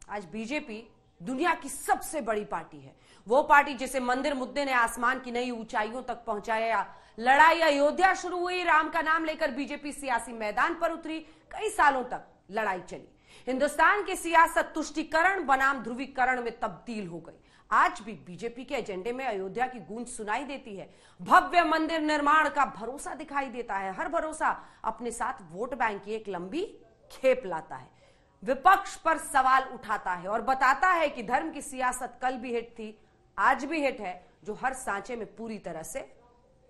A: आज बीजेपी दुनिया की सबसे बड़ी पार्टी है, वो पार्टी जिसे मंदिर मुद्दे ने आसमान की नई ऊंचाइयों तक पहुंचाया। लड़ाई अयोध्या शुरू हुई, राम का नाम लेकर बीजेपी सियासी मैदान पर उतरी। कई सालों तक लड़ाई चली। हिंदुस्तान की सियासत तुष्टीकरण बनाम ध्रुवीकरण में तब्दील हो गई। आज भी बीजेपी के एजेंडे में अयोध्या की गूंज सुनाई देती है। भव्य मंदिर निर्माण का भरोसा दिखाई देता है। हर भरोसा अपने साथ वोट बैंक की एक लंबी खेप लाता है, विपक्ष पर सवाल उठाता है और बताता है कि धर्म की सियासत कल भी हिट थी, आज भी हिट है, जो हर सांचे में पूरी तरह से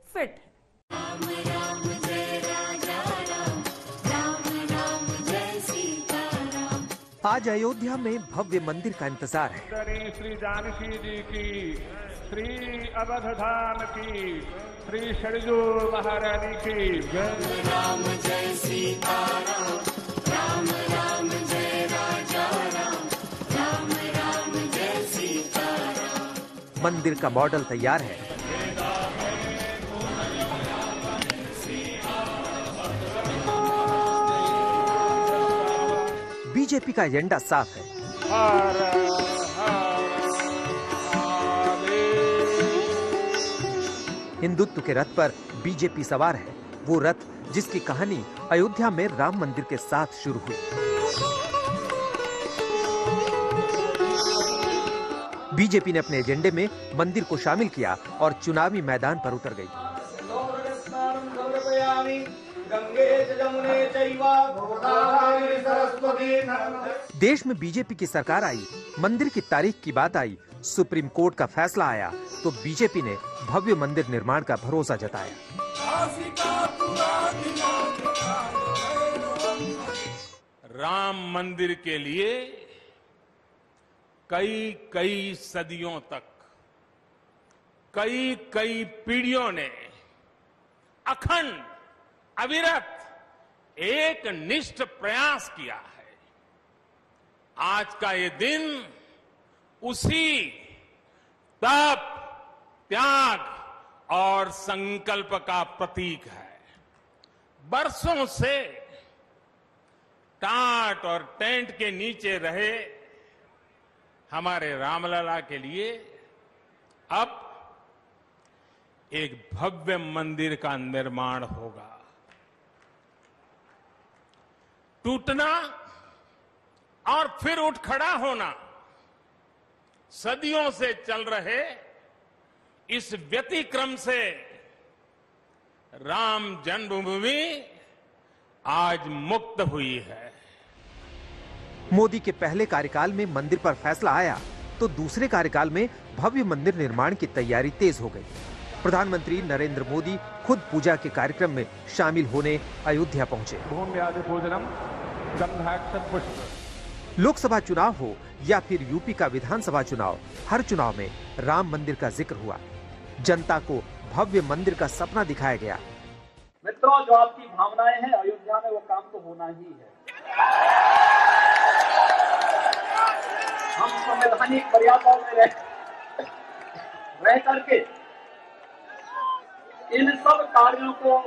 A: फिट है। राम राम जय राजा राम, राम राम जय सीता राम।
U: आज अयोध्या में भव्य मंदिर का इंतजार है।
W: श्री जानकी जी की, श्री अवध धाम की, श्री सरजू महारानी की।
X: राम जय सीता राम, राम राम जय राजा राम, राम राम जय सीता राम।
U: मंदिर का मॉडल तैयार है। बीजेपी का एजेंडा साफ है। हिंदुत्व के रथ पर बीजेपी सवार है, वो रथ जिसकी कहानी अयोध्या में राम मंदिर के साथ शुरू हुई। बीजेपी ने अपने एजेंडे में मंदिर को शामिल किया और चुनावी मैदान पर उतर गई। देश में बीजेपी की सरकार आई, मंदिर की तारीख की बात आई, सुप्रीम कोर्ट का फैसला आया तो बीजेपी ने भव्य मंदिर निर्माण का भरोसा जताया।
E: राम मंदिर के लिए कई सदियों तक कई पीढ़ियों ने अखंड अविरत एक निष्ठ प्रयास किया है। आज का ये दिन उसी तप, त्याग और संकल्प का प्रतीक है। बरसों से टाट और टेंट के नीचे रहे हमारे रामलला के लिए अब एक भव्य मंदिर का निर्माण होगा। टूटना और फिर उठ खड़ा होना सदियों से चल रहे इस व्यतिक्रम से राम जन्मभूमि आज मुक्त हुई है।
U: मोदी के पहले कार्यकाल में मंदिर पर फैसला आया तो दूसरे कार्यकाल में भव्य मंदिर निर्माण की तैयारी तेज हो गई। प्रधानमंत्री नरेंद्र मोदी खुद पूजा के कार्यक्रम में शामिल होने अयोध्या पहुंचे। लोकसभा चुनाव हो या फिर यूपी का विधानसभा चुनाव, हर चुनाव में राम मंदिर का जिक्र हुआ। जनता को भव्य मंदिर का सपना दिखाया गया।
F: मित्रों, जो आपकी भावनाएं हैं अयोध्या में वो काम तो होना ही है। हम संवैधानिक मर्यादाओं में रह करके इन सब कार्यों को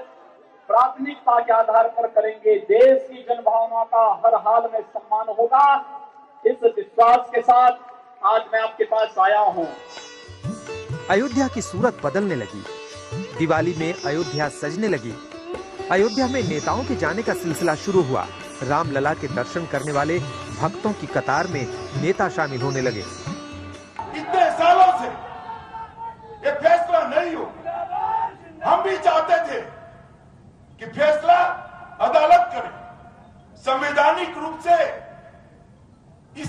F: प्राथमिकता के आधार पर करेंगे। देश की जनभावना का हर हाल में सम्मान होगा। इस विश्वास के साथ आज मैं आपके पास आया हूं।
U: अयोध्या की सूरत बदलने लगी। दिवाली में अयोध्या सजने लगी। अयोध्या में नेताओं के जाने का सिलसिला शुरू हुआ। रामलला के दर्शन करने वाले भक्तों की कतार में नेता शामिल होने लगे।
H: इतने सालों से ये फैसला नहीं हो, हम भी चाहते थे कि फैसला अदालत करे, संवैधानिक रूप से इस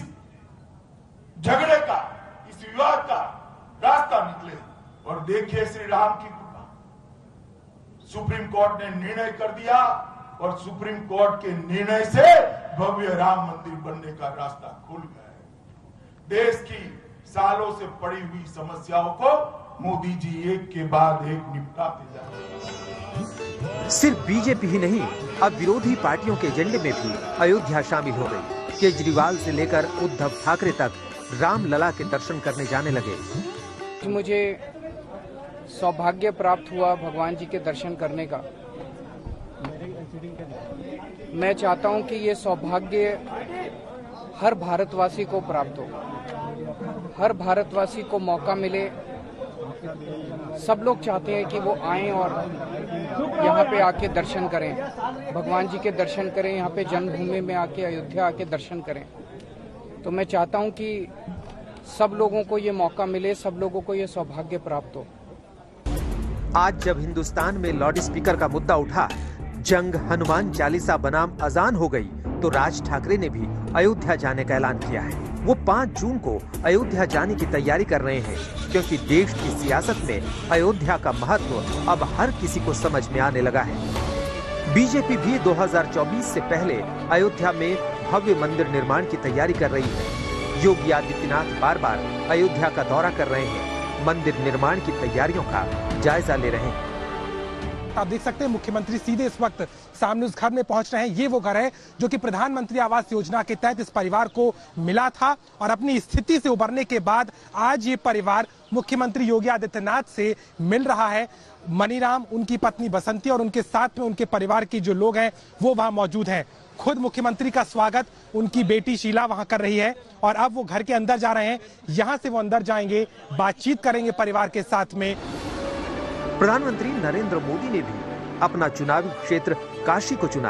H: झगड़े का, इस विवाद का रास्ता निकले। और देखिए श्री राम की कृपा, सुप्रीम कोर्ट ने निर्णय कर दिया और सुप्रीम कोर्ट के निर्णय से भव्य राम मंदिर बनने का रास्ता खुल गया है। देश की सालों से पड़ी हुई समस्याओं को मोदी जी एक के बाद एक निपटाते जा रहे हैं।
U: सिर्फ बीजेपी ही नहीं, अब विरोधी पार्टियों के एजेंडे में भी अयोध्या शामिल हो गई। केजरीवाल से लेकर उद्धव ठाकरे तक रामलला के दर्शन करने जाने लगे।
L: मुझे सौभाग्य प्राप्त हुआ भगवान जी के दर्शन करने का। मैं चाहता हूं कि ये सौभाग्य हर भारतवासी को प्राप्त हो, हर भारतवासी को मौका मिले। सब लोग चाहते हैं कि वो आएं और यहाँ पे आके दर्शन करें, भगवान जी के दर्शन करें, यहाँ पे जन्मभूमि में आके अयोध्या आके दर्शन करें। तो मैं चाहता हूँ कि सब लोगों को ये मौका मिले, सब लोगों को ये सौभाग्य प्राप्त हो।
U: आज जब हिंदुस्तान में लाउड स्पीकर का मुद्दा उठा, जंग हनुमान चालीसा बनाम अजान हो गई, तो राज ठाकरे ने भी अयोध्या जाने का ऐलान किया है। वो 5 जून को अयोध्या जाने की तैयारी कर रहे हैं, क्योंकि देश की सियासत में अयोध्या का महत्व अब हर किसी को समझ में आने लगा है। बीजेपी भी 2024 से पहले अयोध्या में भव्य मंदिर निर्माण की तैयारी कर रही है। योगी आदित्यनाथ बार बार अयोध्या का दौरा कर रहे हैं, मंदिर निर्माण की तैयारियों का जायजा ले रहे हैं।
Y: आप देख सकते हैं मुख्यमंत्री सीधे इस वक्त सामने उस घर में पहुंच रहे हैं। ये वो घर है जो कि प्रधानमंत्री आवास योजना के तहत इस परिवार को मिला था और अपनी स्थिति से उबरने के बाद आज ये परिवार मुख्यमंत्री योगी आदित्यनाथ से मिल रहा है। मनीराम, उनकी पत्नी बसंती और उनके साथ में उनके परिवार के जो लोग हैं वो वहां मौजूद हैं। खुद मुख्यमंत्री का स्वागत उनकी बेटी शीला वहां कर रही है और अब वो घर के अंदर जा रहे हैं। यहां से वो अंदर जाएंगे, बातचीत करेंगे परिवार के साथ में।
U: प्रधानमंत्री नरेंद्र मोदी ने भी अपना चुनावी क्षेत्र काशी को चुना,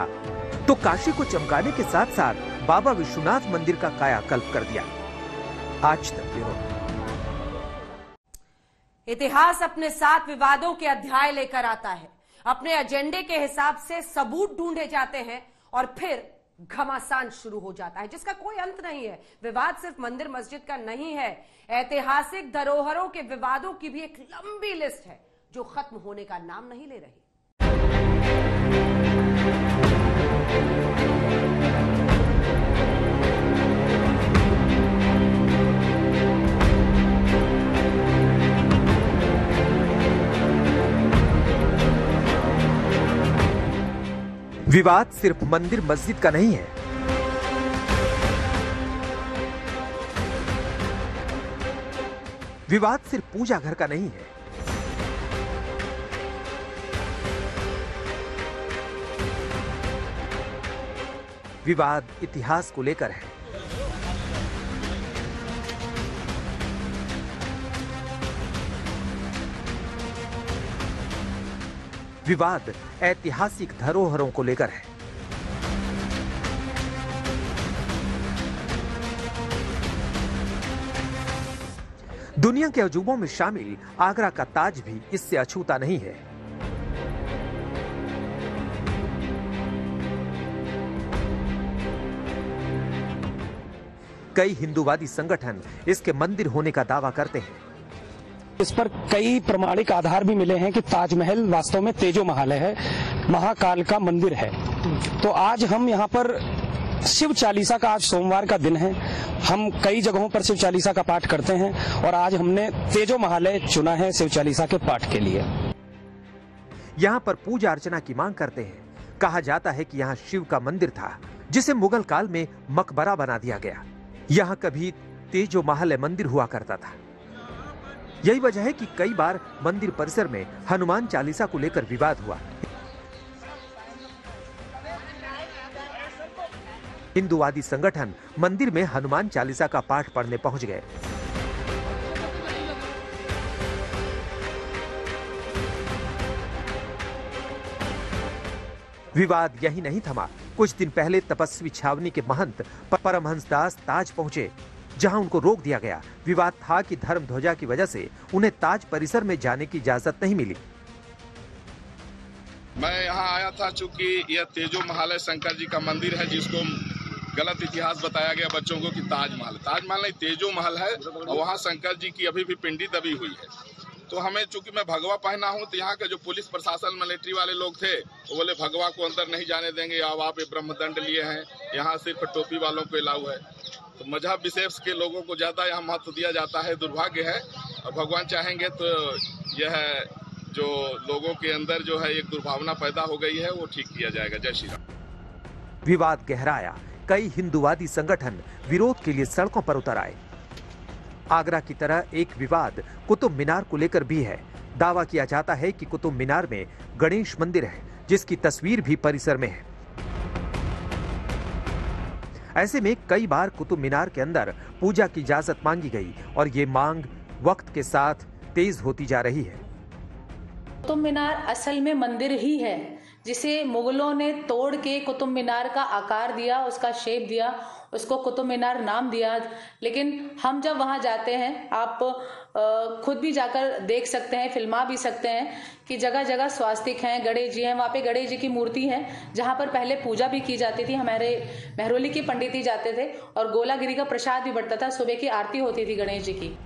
U: तो काशी को चमकाने के साथ साथ बाबा विश्वनाथ मंदिर का कायाकल्प कर दिया। आज तक ब्यूरो।
A: इतिहास अपने साथ विवादों के अध्याय लेकर आता है। अपने एजेंडे के हिसाब से सबूत ढूंढे जाते हैं और फिर घमासान शुरू हो जाता है जिसका कोई अंत नहीं है। विवाद सिर्फ मंदिर मस्जिद का नहीं है, ऐतिहासिक धरोहरों के विवादों की भी एक लंबी लिस्ट है जो खत्म होने का नाम नहीं ले रही।
U: विवाद सिर्फ मंदिर मस्जिद का नहीं है। विवाद सिर्फ पूजा घर का नहीं है। विवाद इतिहास को लेकर है। विवाद ऐतिहासिक धरोहरों को लेकर है। दुनिया के अजूबों में शामिल आगरा का ताज भी इससे अछूता नहीं है। कई हिंदूवादी संगठन इसके मंदिर होने का दावा करते हैं।
B: इस पर कई प्रमाणिक आधार भी मिले हैं कि ताजमहल वास्तव में तेजो महल है, महाकाल का मंदिर है। तो आज हम यहाँ पर शिव चालीसा का, आज सोमवार का दिन है, हम कई जगहों पर शिव चालीसा का पाठ करते हैं और आज हमने तेजो महालय चुना है शिव चालीसा के पाठ के लिए।
U: यहाँ पर पूजा अर्चना की मांग करते हैं। कहा जाता है कि यहाँ शिव का मंदिर था जिसे मुगल काल में मकबरा बना दिया गया। यहाँ कभी तेजो महालय मंदिर हुआ करता था। यही वजह है कि कई बार मंदिर परिसर में हनुमान चालीसा को लेकर विवाद हुआ। हिंदूवादी संगठन मंदिर में हनुमान चालीसा का पाठ पढ़ने पहुंच गए। विवाद यही नहीं थमा। कुछ दिन पहले तपस्वी छावनी के महंत परमहंस दास ताज पहुंचे, जहां उनको रोक दिया गया। विवाद था कि धर्म ध्वजा की वजह से उन्हें ताज परिसर में जाने की इजाजत नहीं मिली।
G: मैं यहाँ आया था चूंकि यह तेजो महालय शंकर जी का मंदिर है, जिसको गलत इतिहास बताया गया बच्चों को कि ताजमहल नहीं, तेजो महल है और वहाँ शंकर जी की अभी भी पिंडी दबी हुई है। तो हमें, चूंकि मैं भगवा पहना हूँ, तो यहाँ के जो पुलिस प्रशासन मिलिट्री वाले लोग थे वो बोले भगवा को अंदर नहीं जाने देंगे, अब आप ये ब्रह्मदंड लिए हैं, यहाँ सिर्फ टोपी वालों को अलाउ है। तो मजहब विशेष के लोगों को ज्यादा यहाँ महत्व दिया जाता है। दुर्भाग्य है, और भगवान चाहेंगे तो यह जो लोगों के अंदर जो है एक दुर्भावना पैदा हो गई है वो ठीक किया जाएगा। जय श्री राम।
U: विवाद गहराया। कई हिंदूवादी संगठन विरोध के लिए सड़कों पर उतर आए। आगरा की तरह एक विवाद कुतुब मीनार को लेकर भी है। दावा किया जाता है कि कुतुब मीनार में गणेश मंदिर है, जिसकी तस्वीर भी परिसर में है। ऐसे में कई बार कुतुब मीनार के अंदर पूजा की इजाजत मांगी गई और ये मांग वक्त के साथ तेज होती जा रही है।
M: कुतुब मीनार असल में मंदिर ही है, जिसे मुगलों ने तोड़ के कुतुब मीनार का आकार दिया, उसका शेप दिया, उसको कुतुब मीनार नाम दिया। लेकिन हम जब वहां जाते हैं, आप खुद भी जाकर देख सकते हैं, फिल्मा भी सकते हैं कि जगह जगह स्वास्तिक हैं, गणेश जी हैं। वहाँ पे गणेश जी की मूर्ति है, जहाँ पर पहले पूजा भी की जाती थी। हमारे महरौली के पंडित ही जाते थे और गोलागिरी का प्रसाद भी बढ़ता था। सुबह की आरती होती थी गणेश जी की।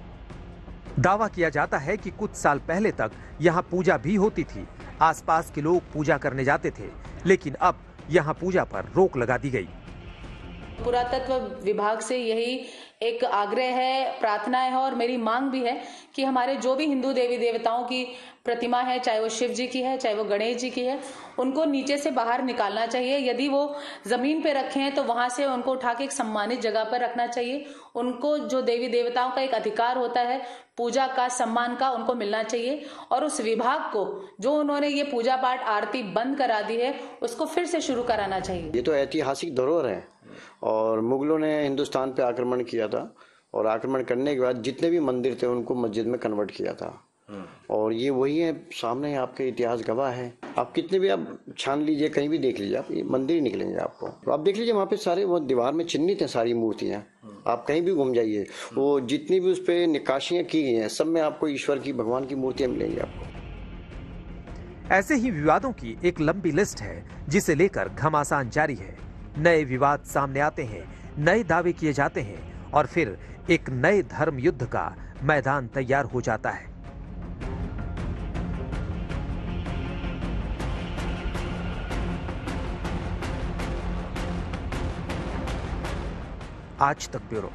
U: दावा किया जाता है कि कुछ साल पहले तक यहाँ पूजा भी होती थी। आसपास के लोग पूजा करने जाते थे, लेकिन अब यहाँ पूजा पर रोक लगा दी गई।
M: पुरातत्व विभाग से यही एक आग्रह है, प्रार्थना है और मेरी मांग भी है कि हमारे जो भी हिंदू देवी देवताओं की प्रतिमा है, चाहे वो शिव जी की है, चाहे वो गणेश जी की है, उनको नीचे से बाहर निकालना चाहिए। यदि वो जमीन पे रखे हैं तो वहां से उनको उठा के एक सम्मानित जगह पर रखना चाहिए। उनको जो देवी देवताओं का एक अधिकार होता है पूजा का, सम्मान का, उनको मिलना चाहिए। और उस विभाग को जो उन्होंने ये पूजा पाठ आरती बंद करा दी है, उसको फिर से शुरू कराना चाहिए।
O: ये तो ऐतिहासिक धरोहर है और मुगलों ने हिंदुस्तान पे आक्रमण किया था और आक्रमण करने के बाद जितने भी मंदिर थे उनको मस्जिद में कन्वर्ट किया था। और ये वही है, सामने आपके इतिहास गवाह है। आप कितने भी आप छान लीजिए, कहीं भी देख लीजिए, आप ये मंदिर ही निकलेंगे आपको। तो आप देख लीजिए वहाँ पे सारे वो दीवार में चिन्हित हैं सारी मूर्तियाँ। आप कहीं भी घूम जाइए, वो जितनी भी उस पर निकाशियाँ की गई हैं, सब में आपको ईश्वर की, भगवान की मूर्तियाँ मिलेंगी आपको।
U: ऐसे ही विवादों की एक लंबी लिस्ट है जिसे लेकर घमासान जारी है। नए विवाद सामने आते हैं, नए दावे किए जाते हैं और फिर एक नए धर्म युद्ध का मैदान तैयार हो जाता है। आज तक ब्यूरो।